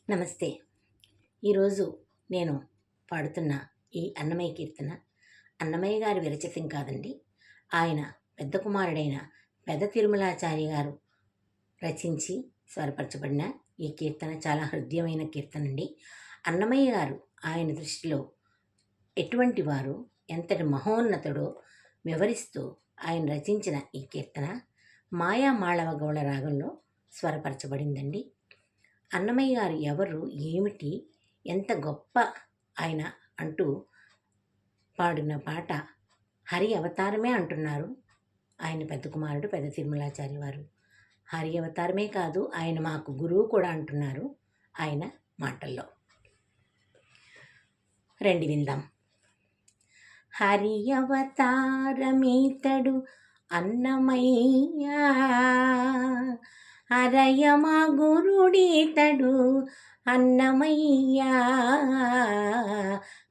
నమస్తే. ఈరోజు నేను పాడుతున్న ఈ అన్నమయ్య కీర్తన అన్నమయ్య గారి విరచితం కాదండి. ఆయన పెద్ద కుమారుడైన పెద్ద తిరుమలాచారి గారు రచించి స్వరపరచబడిన ఈ కీర్తన చాలా హృదయమైన కీర్తన అండి. అన్నమయ్య గారు ఆయన దృష్టిలో ఎటువంటి వారు, ఎంతటి మహోన్నతుడో వివరిస్తూ ఆయన రచించిన ఈ కీర్తన మాయా మాళవ గౌళ రాగంలో స్వరపరచబడిందండి. అన్నమయ్య గారు ఎవరు, ఏమిటి, ఎంత గొప్ప ఆయన అంటూ పాడిన పాట హరి అవతారమే అంటున్నారు ఆయన పెద్ద కుమారుడు పెద్ద తిరుమలాచారి వారు. హరి అవతారమే కాదు, ఆయన మాకు గురువు కూడా అంటున్నారు ఆయన మాటల్లో. రండి విందాం. హరి అవతారమీతడు అన్నమయ్య, హరయమా గురుడీతడు అన్నమయ్య.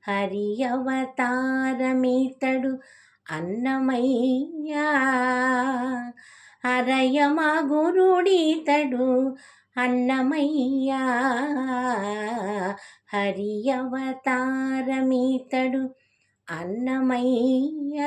హరి అవతారమీతడు అన్నమయ్య, హరయమా గురుడీతడు అన్నమయ్య. హరి అవతారమీతడు అన్నమయ్య.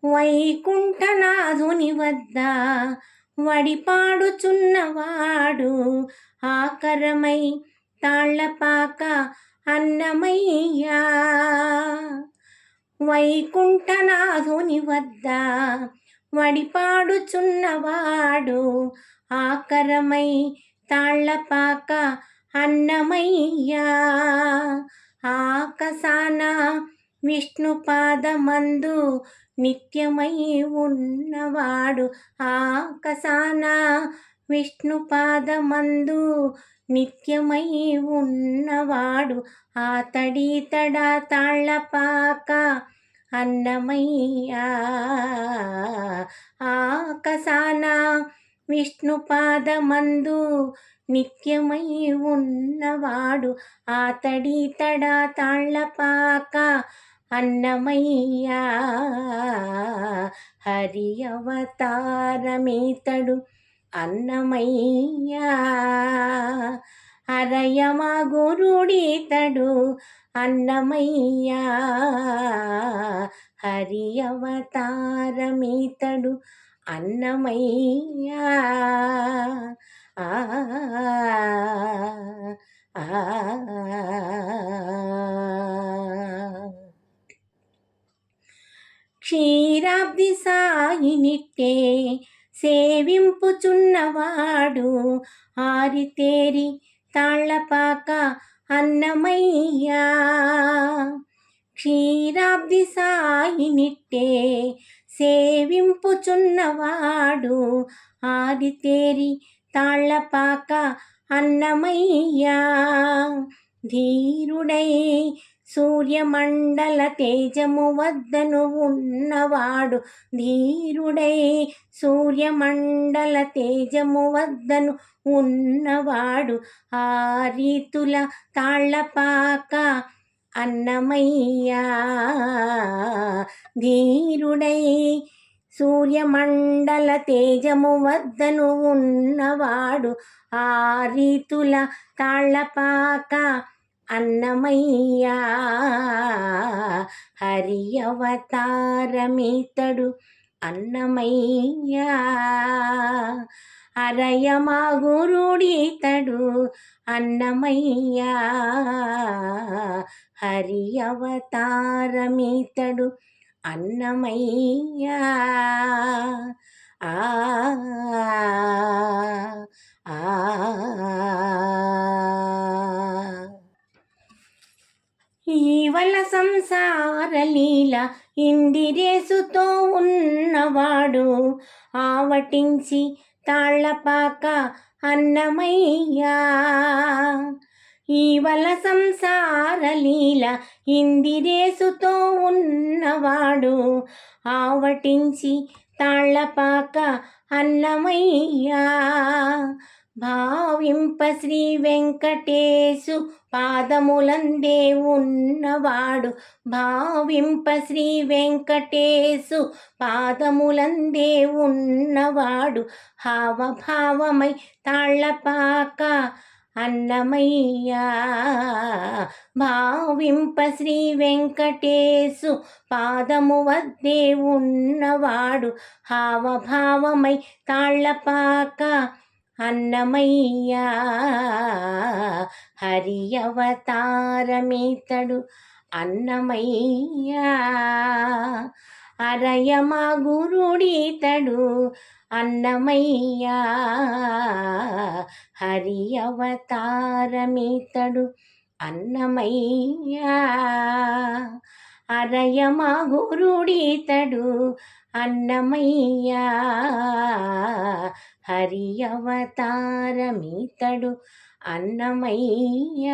వైకుంఠనాథుని వద్ద వడిపాడుచున్నవాడు ఆకరమై తాళ్లపాక అన్నమయ్య. వైకుంఠనాథుని వద్ద వడిపాడుచున్నవాడు ఆకరమై తాళ్లపాక అన్నమయ్య. ఆకాశాన విష్ణుపాదమందు నిత్యమై ఉన్నవాడు, ఆకాశాన విష్ణుపాదమందు నిత్యమై ఉన్నవాడు ఆతడీతడా తాళ్లపాక అన్నమయ్య. ఆకాశాన విష్ణుపాదమందు నిత్యమై ఉన్నవాడు ఆతడీతడా తాళ్లపాక అన్నమయ్య. హరి అవతారమీతడు అన్నమయ్య, హరయమా గురుడీతడు అన్నమయ్య. హరి అవతారమీతడు అన్నమయ్య. క్షీరాబ్ది సాయినిట్టే సేవింపుచున్నవాడు ఆరితేరి తాళ్లపాక అన్నమయ్య. క్షీరాబ్ది సాయినిట్టే సేవింపుచున్నవాడు ఆరితేరి తాళ్లపాక అన్నమయ్య. ధీరుడై సూర్యమండల తేజము వద్దను ఉన్నవాడు, ధీరుడై సూర్యమండల తేజము వద్దను ఉన్నవాడు ఆ రీతుల తాళ్లపాక అన్నమయ్య. ధీరుడై సూర్యమండల తేజము వద్దను ఉన్నవాడు ఆ రీతుల తాళ్లపాక అన్నమయ్య. హరి అవతారమీతడు అన్నమయ్య, హరయమా గురుడీతడు అన్నమయ్య. హరి అవతారమీతడు అన్నమయ్య. ఈవల సంసార లీల ఇందిరేసుతో ఉన్నవాడు ఆవటించి తాళ్లపాక అన్నమయ్య. ఈవల సంసార లీల ఇందిరేసుతో ఉన్నవాడు ఆవటించి తాళ్లపాక అన్నమయ్య. భావింప శ్రీ వెంకటేశు పాదములందే ఉన్నవాడు. భావింప శ్రీ వెంకటేశు పాదములందే ఉన్నవాడు. హావభావమై తాళ్ళపాక అన్నమయ్య. భావింప శ్రీ వెంకటేశు పాదము వద్దే ఉన్నవాడు. హావభావమై తాళ్ళపాక అన్నమయ్య. హరి అవతారమితడు అన్నమయ్య. అరయమ గురుడితడు అన్నమయ్య. హరి అవతారమితడు అన్నమయ్య. అరయమ గురుడితడు అన్నమయ్య. హరి అవతారమితడు అన్నమయ్య.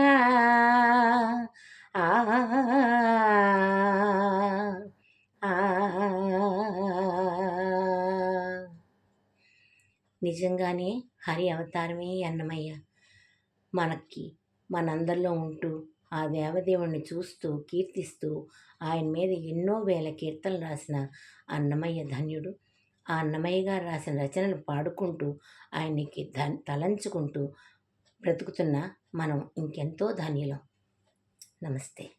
ఆ నిజంగానే హరి అవతారమే అన్నమయ్య. మనందరిలో ఉంటూ ఆ దేవదేవుణ్ణి చూస్తూ కీర్తిస్తూ ఆయన మీద ఎన్నో వేల కీర్తనలు రాసిన అన్నమయ్య ధన్యుడు. ఆ అన్నమయ్య గారు రాసిన రచనలు పాడుకుంటూ ఆయనకి తలంచుకుంటూ బ్రతుకుతున్న మనం ఇంకెంతో ధన్యులం. నమస్తే.